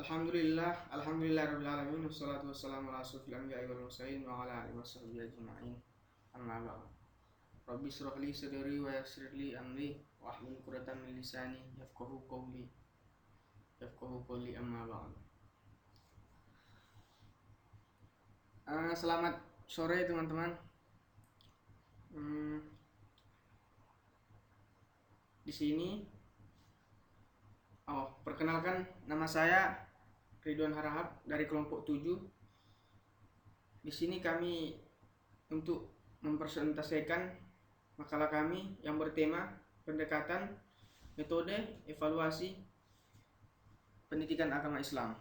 Alhamdulillahirabbil alamin wassalatu wassalamu ala asyrofil anbiya'i wal mursalin wa ala alihi washabbihi ajma'in. Amma ba'd. Rabbi shrah li sadri wa yassir li amri wa hlul 'uqdatam min lisani yafqahu qawli amma ba'd. Selamat sore teman-teman. Di sini perkenalkan, nama saya Ridwan Harahap dari kelompok 7. Di sini kami untuk mempresentasikan makalah kami yang bertema pendekatan metode evaluasi pendidikan agama Islam.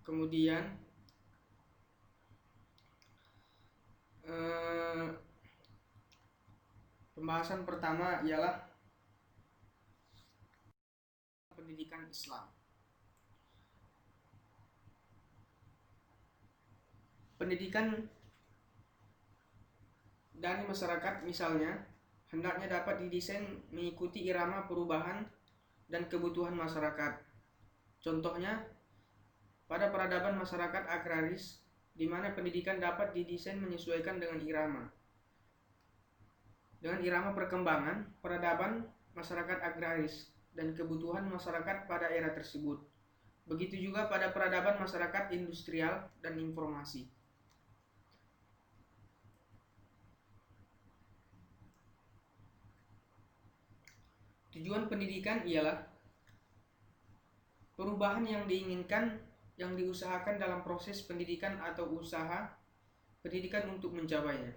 Kemudian pembahasan pertama ialah pendidikan Islam. Pendidikan dari masyarakat misalnya hendaknya dapat didesain mengikuti irama perubahan dan kebutuhan masyarakat. Contohnya pada peradaban masyarakat agraris, di mana pendidikan dapat didesain menyesuaikan dengan irama perkembangan peradaban masyarakat agraris dan kebutuhan masyarakat pada era tersebut. Begitu juga pada peradaban masyarakat industrial dan informasi. Tujuan pendidikan ialah perubahan yang diinginkan, yang diusahakan dalam proses pendidikan atau usaha pendidikan untuk mencapainya,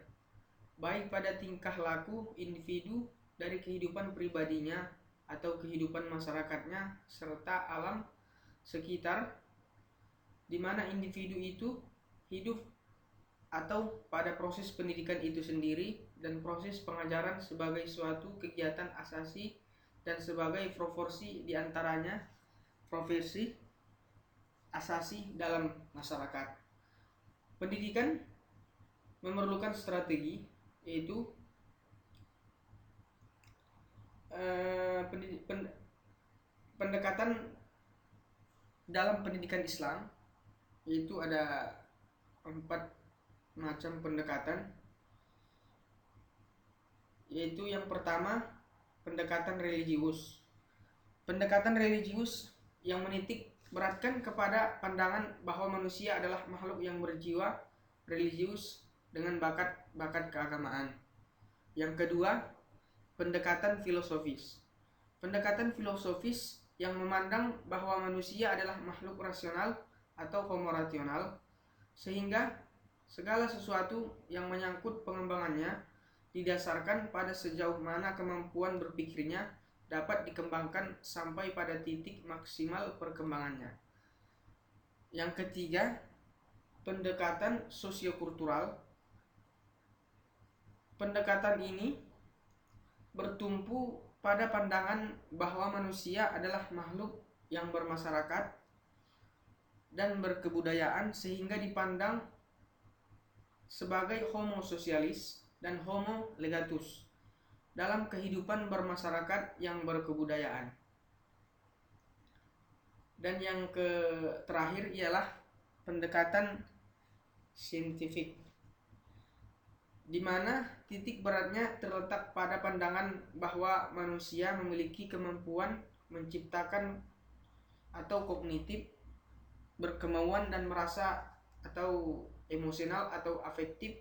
baik pada tingkah laku individu dari kehidupan pribadinya atau kehidupan masyarakatnya serta alam sekitar di mana individu itu hidup, atau pada proses pendidikan itu sendiri dan proses pengajaran sebagai suatu kegiatan asasi dan sebagai proporsi diantaranya profesi asasi dalam masyarakat. Pendidikan memerlukan strategi, yaitu pendekatan dalam pendidikan Islam, yaitu ada 4 macam pendekatan, yaitu yang pertama pendekatan religius. Pendekatan religius yang menitik beratkan kepada pandangan bahwa manusia adalah makhluk yang berjiwa religius dengan bakat keagamaan. Yang kedua, pendekatan filosofis. Pendekatan filosofis yang memandang bahwa manusia adalah makhluk rasional atau homo rasional, sehingga segala sesuatu yang menyangkut pengembangannya didasarkan pada sejauh mana kemampuan berpikirnya dapat dikembangkan sampai pada titik maksimal perkembangannya. Yang ketiga, pendekatan sosiokultural. Pendekatan ini bertumpu pada pandangan bahwa manusia adalah makhluk yang bermasyarakat dan berkebudayaan, sehingga dipandang sebagai homo sosialis dan homo legatus dalam kehidupan bermasyarakat yang berkebudayaan. Dan yang terakhir ialah pendekatan saintifik, di mana titik beratnya terletak pada pandangan bahwa manusia memiliki kemampuan menciptakan atau kognitif, berkemauan dan merasa atau emosional atau afektif.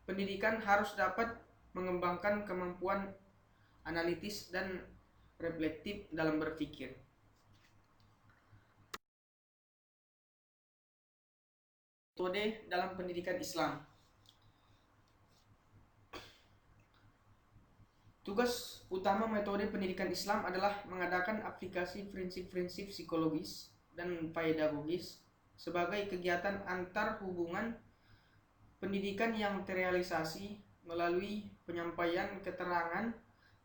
Pendidikan harus dapat mengembangkan kemampuan analitis dan reflektif dalam berpikir. Metode dalam pendidikan Islam. Tugas utama metode pendidikan Islam adalah mengadakan aplikasi prinsip-prinsip psikologis dan pedagogis sebagai kegiatan antar hubungan pendidikan yang terrealisasi melalui penyampaian keterangan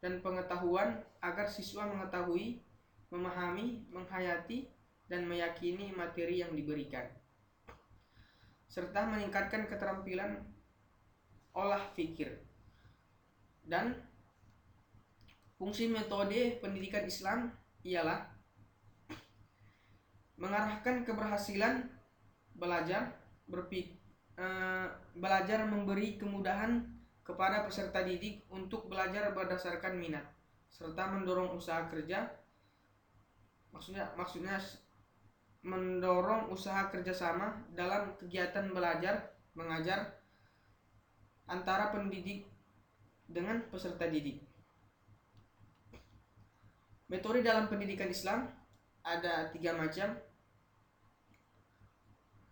dan pengetahuan agar siswa mengetahui, memahami, menghayati, dan meyakini materi yang diberikan. serta meningkatkan keterampilan olah pikir. Dan fungsi metode pendidikan Islam ialah mengarahkan keberhasilan belajar, belajar memberi kemudahan kepada peserta didik untuk belajar berdasarkan minat, serta mendorong usaha kerja, maksudnya mendorong usaha kerjasama dalam kegiatan belajar mengajar antara pendidik dengan peserta didik. Metode dalam pendidikan Islam ada 3 macam.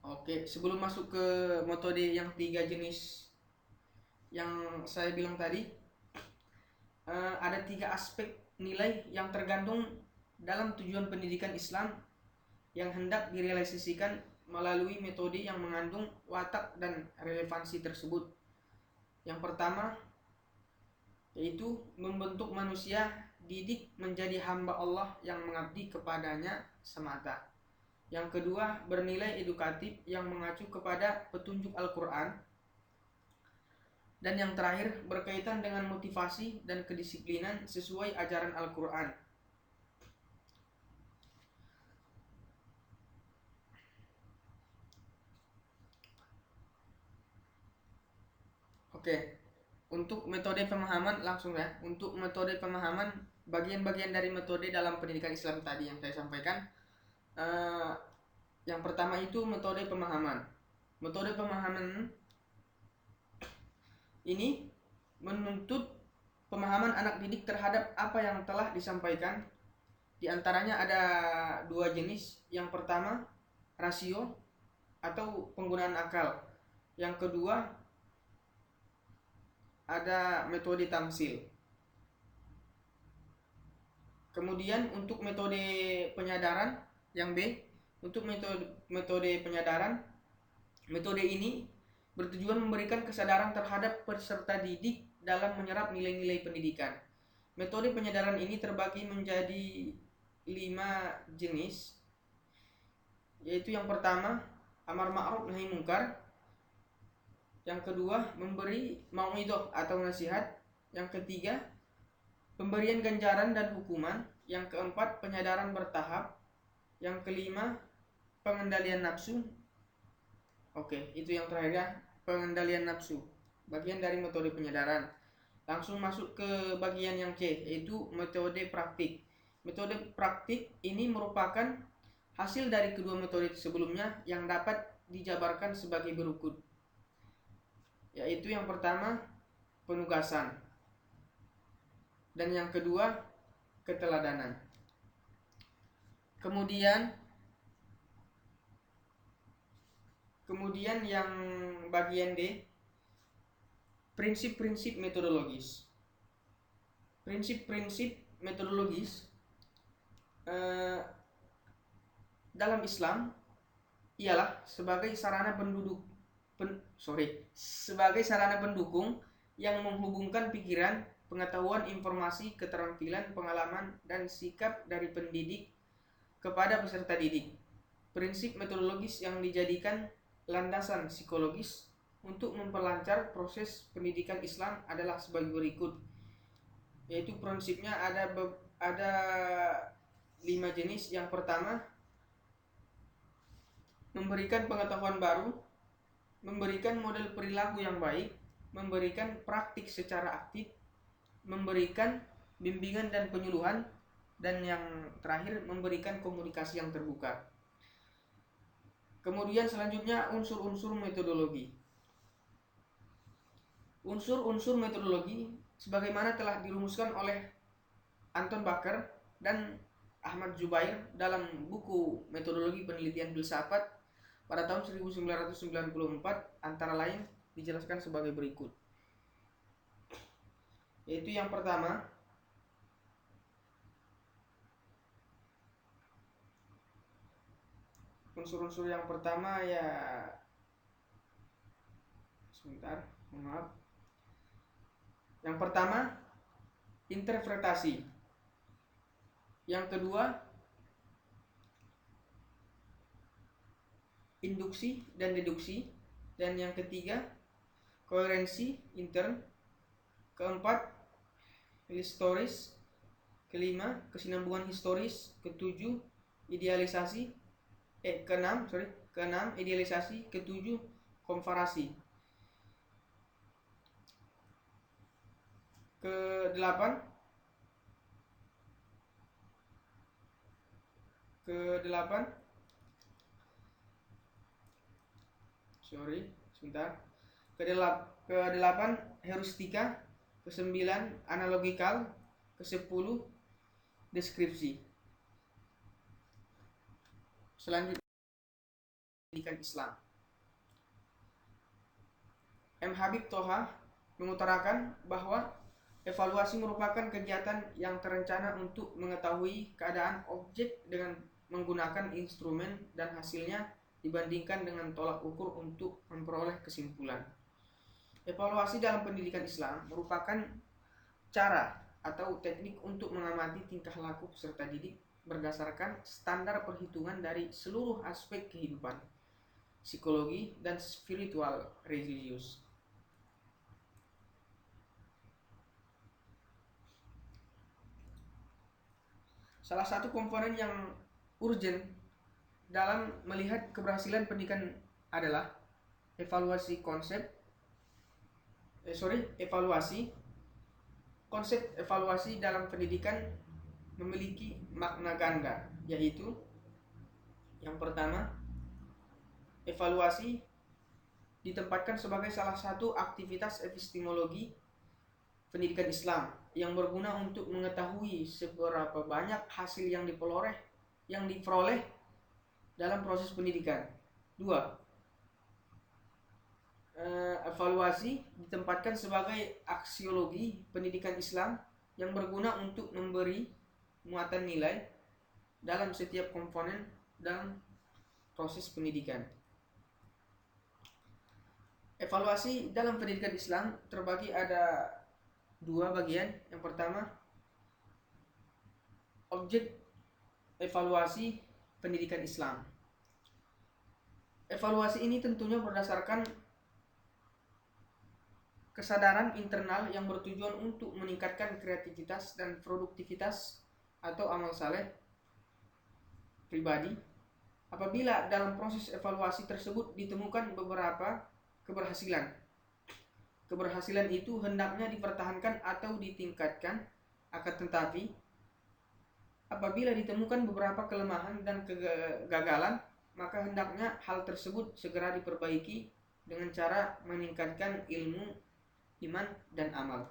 Oke, sebelum masuk ke metode yang 3 jenis yang saya bilang tadi, ada 3 aspek nilai yang tergantung dalam tujuan pendidikan Islam yang hendak direalisasikan melalui metode yang mengandung watak dan relevansi tersebut. Yang pertama yaitu membentuk manusia didik menjadi hamba Allah yang mengabdi kepadanya semata. Yang kedua, bernilai edukatif yang mengacu kepada petunjuk Al-Quran. Dan yang terakhir, berkaitan dengan motivasi dan kedisiplinan sesuai ajaran Al-Quran. Oke, untuk metode pemahaman langsung ya. Untuk metode pemahaman, bagian-bagian dari metode dalam pendidikan Islam tadi yang saya sampaikan. Yang pertama itu metode pemahaman. Metode pemahaman ini menuntut pemahaman anak didik terhadap apa yang telah disampaikan. Di antaranya ada 2 jenis. Yang pertama, rasio atau penggunaan akal. Yang kedua, ada metode tamsil. Kemudian untuk metode penyadaran yang B, untuk metode penyadaran, metode ini bertujuan memberikan kesadaran terhadap peserta didik dalam menyerap nilai-nilai pendidikan. Metode penyadaran ini terbagi menjadi 5 jenis, yaitu yang pertama, amar ma'ruf nahi mungkar. Yang kedua, memberi mau'idhah atau nasihat. Yang ketiga, pemberian ganjaran dan hukuman. Yang keempat, penyadaran bertahap. Yang kelima, pengendalian nafsu. Oke, itu yang terakhir ya, pengendalian nafsu. Bagian dari metode penyadaran. Langsung masuk ke bagian yang C, yaitu metode praktik. Metode praktik ini merupakan hasil dari kedua metode sebelumnya yang dapat dijabarkan sebagai berikut. Yaitu yang pertama, penugasan. Dan yang kedua, keteladanan. Kemudian yang bagian D, prinsip-prinsip metodologis. Prinsip-prinsip metodologis dalam Islam ialah sebagai sarana pendukung yang menghubungkan pikiran, pengetahuan, informasi, keterampilan, pengalaman, dan sikap dari pendidik kepada peserta didik. Prinsip metodologis yang dijadikan landasan psikologis untuk memperlancar proses pendidikan Islam adalah sebagai berikut. Yaitu prinsipnya ada 5 jenis. Yang pertama, memberikan pengetahuan baru, memberikan model perilaku yang baik, memberikan praktik secara aktif, memberikan bimbingan dan penyuluhan, dan yang terakhir, memberikan komunikasi yang terbuka. Kemudian selanjutnya, unsur-unsur metodologi. Unsur-unsur metodologi sebagaimana telah dirumuskan oleh Anton Baker dan Ahmad Zubair dalam buku Metodologi Penelitian Filsafat pada tahun 1994, antara lain dijelaskan sebagai berikut. Yaitu yang pertama, unsur-unsur yang pertama ya, sebentar, maaf. Yang pertama, interpretasi. Yang kedua, induksi dan deduksi. Dan yang ketiga, koherensi intern. Keempat, historis. Kelima, kesinambungan historis. Ketujuh, idealisasi. Keenam, idealisasi. Ketujuh, komparasi. Kedelapan, kedelapan heuristika. Kesembilan, analogikal. Kesepuluh, deskripsi. Selanjutnya, pendidikan Islam. M. Habib Toha mengutarakan bahwa evaluasi merupakan kegiatan yang terencana untuk mengetahui keadaan objek dengan menggunakan instrumen dan hasilnya dibandingkan dengan tolak ukur untuk memperoleh kesimpulan. Evaluasi dalam pendidikan Islam merupakan cara atau teknik untuk mengamati tingkah laku peserta didik berdasarkan standar perhitungan dari seluruh aspek kehidupan, psikologi, dan spiritual religius. Salah satu komponen yang urgent dalam melihat keberhasilan pendidikan adalah evaluasi konsep evaluasi dalam pendidikan memiliki makna ganda, yaitu yang pertama, evaluasi ditempatkan sebagai salah satu aktivitas epistemologi pendidikan Islam yang berguna untuk mengetahui seberapa banyak hasil yang diperoleh dalam proses pendidikan. Dua, evaluasi ditempatkan sebagai aksiologi pendidikan Islam yang berguna untuk memberi muatan nilai dalam setiap komponen dalam proses pendidikan. Evaluasi dalam pendidikan Islam terbagi ada dua bagian. Yang pertama, objek evaluasi pendidikan Islam. Evaluasi ini tentunya berdasarkan kesadaran internal yang bertujuan untuk meningkatkan kreativitas dan produktivitas atau amal saleh pribadi. Apabila dalam proses evaluasi tersebut ditemukan beberapa keberhasilan itu hendaknya dipertahankan atau ditingkatkan. Akan tetapi, apabila ditemukan beberapa kelemahan dan kegagalan, maka hendaknya hal tersebut segera diperbaiki dengan cara meningkatkan ilmu, iman, dan amal.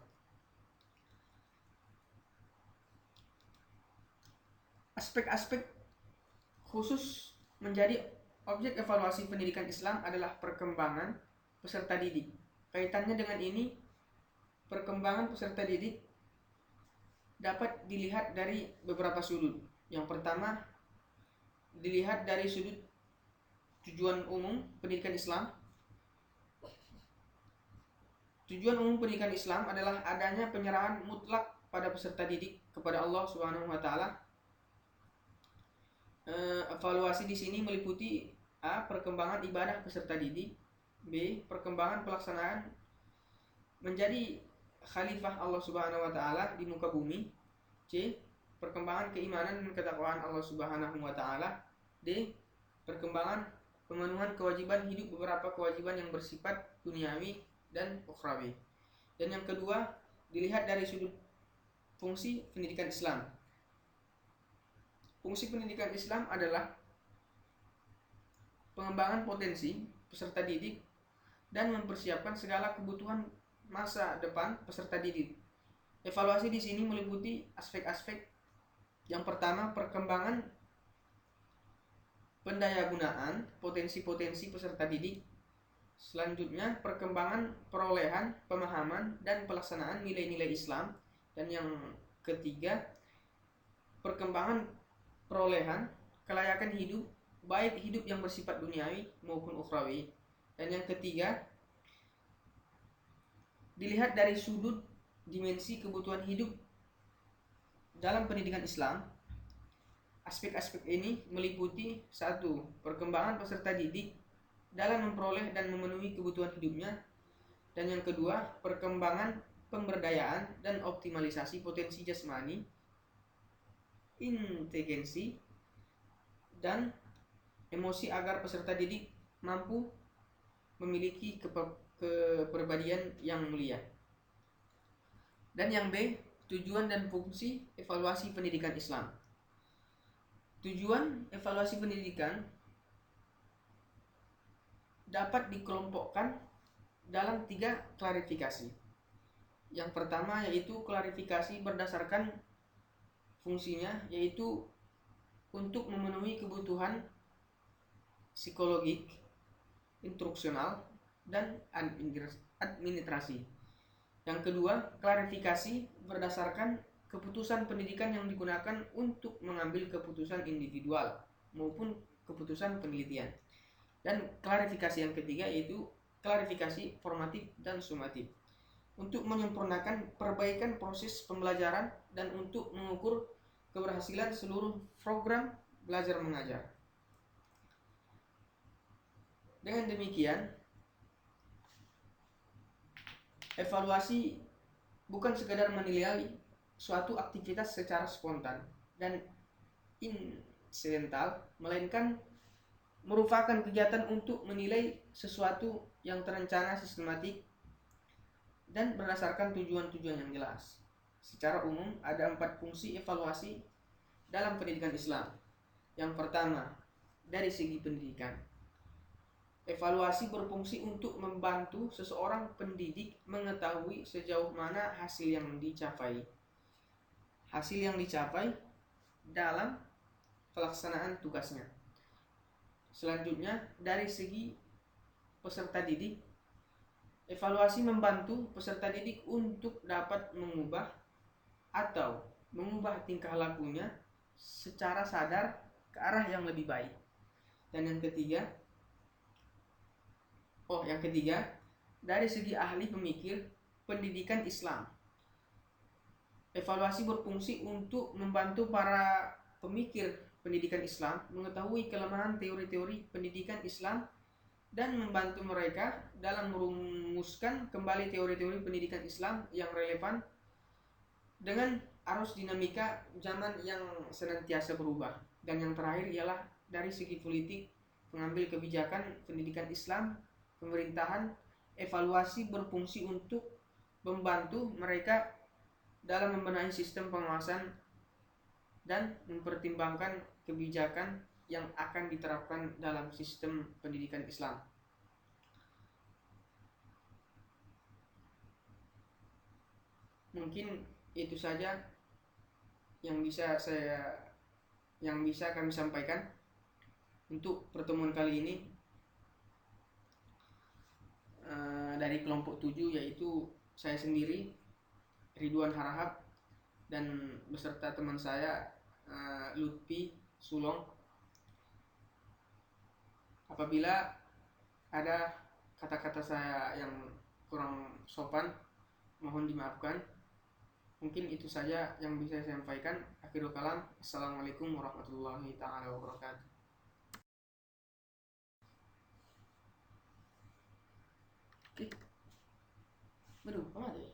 Aspek-aspek khusus menjadi objek evaluasi pendidikan Islam adalah perkembangan peserta didik. Kaitannya dengan ini, perkembangan peserta didik dapat dilihat dari beberapa sudut. Yang pertama, dilihat dari sudut tujuan umum pendidikan Islam. Tujuan umum pendidikan Islam adalah adanya penyerahan mutlak pada peserta didik kepada Allah Subhanahu wa taala. Evaluasi di sini meliputi A. Perkembangan ibadah peserta didik. B. Perkembangan pelaksanaan menjadi khalifah Allah Subhanahu wa taala di muka bumi. C. Perkembangan keimanan dan ketakwaan Allah Subhanahu wa taala. D. Perkembangan pemenuhan kewajiban hidup beberapa kewajiban yang bersifat duniawi dan ukhrawi. Dan yang kedua, dilihat dari sudut fungsi pendidikan Islam. Fungsi pendidikan Islam adalah pengembangan potensi peserta didik dan mempersiapkan segala kebutuhan masa depan peserta didik. Evaluasi di sini meliputi aspek-aspek. Yang pertama, perkembangan pendayagunaan potensi-potensi peserta didik. Selanjutnya, perkembangan perolehan, pemahaman, dan pelaksanaan nilai-nilai Islam. Dan yang ketiga, perkembangan perolehan kelayakan hidup, baik hidup yang bersifat duniawi maupun ukhrawi. Dan yang ketiga, dilihat dari sudut dimensi kebutuhan hidup dalam pendidikan Islam. Aspek-aspek ini meliputi 1. Perkembangan peserta didik dalam memperoleh dan memenuhi kebutuhan hidupnya. Dan yang kedua, perkembangan, pemberdayaan, dan optimalisasi potensi jasmani, inteligensi, dan emosi agar peserta didik mampu memiliki kepribadian yang mulia. Dan yang B, tujuan dan fungsi evaluasi pendidikan Islam. Tujuan evaluasi pendidikan dapat dikelompokkan dalam 3 klarifikasi. Yang pertama yaitu klarifikasi berdasarkan fungsinya, yaitu untuk memenuhi kebutuhan psikologik, instruksional, dan administrasi. Yang kedua, klarifikasi berdasarkan keputusan pendidikan yang digunakan untuk mengambil keputusan individual maupun keputusan penelitian. Dan klarifikasi yang ketiga yaitu klarifikasi formatif dan sumatif, untuk menyempurnakan perbaikan proses pembelajaran dan untuk mengukur keberhasilan seluruh program belajar mengajar. Dengan demikian, evaluasi bukan sekadar menilai suatu aktivitas secara spontan dan insidental, melainkan merupakan kegiatan untuk menilai sesuatu yang terencana, sistematik, dan berdasarkan tujuan-tujuan yang jelas. Secara umum, ada 4 fungsi evaluasi dalam pendidikan Islam. Yang pertama, dari segi pendidikan. Evaluasi berfungsi untuk membantu seseorang pendidik mengetahui sejauh mana hasil yang dicapai dalam pelaksanaan tugasnya. Selanjutnya, dari segi peserta didik, evaluasi membantu peserta didik untuk dapat mengubah tingkah lakunya secara sadar ke arah yang lebih baik. Dan yang ketiga, dari segi ahli pemikir pendidikan Islam, evaluasi berfungsi untuk membantu para pemikir pendidikan Islam mengetahui kelemahan teori-teori pendidikan Islam dan membantu mereka dalam merumuskan kembali teori-teori pendidikan Islam yang relevan dengan arus dinamika zaman yang senantiasa berubah. Dan yang terakhir ialah dari segi politik, pengambil kebijakan pendidikan Islam, pemerintahan, evaluasi berfungsi untuk membantu mereka dalam membenahi sistem pengawasan dan mempertimbangkan kebijakan yang akan diterapkan dalam sistem pendidikan Islam. Mungkin itu saja yang bisa kami sampaikan untuk pertemuan kali ini. Dari kelompok 7, yaitu saya sendiri, Ridwan Harahap, dan beserta teman saya Lutfi Sulong. Apabila ada kata-kata saya yang kurang sopan, mohon dimaafkan. Mungkin itu saja yang bisa saya sampaikan. Akhirul kalam. Assalamualaikum warahmatullahi ta'ala wabarakatuh. Oke. Aduh, apa ya?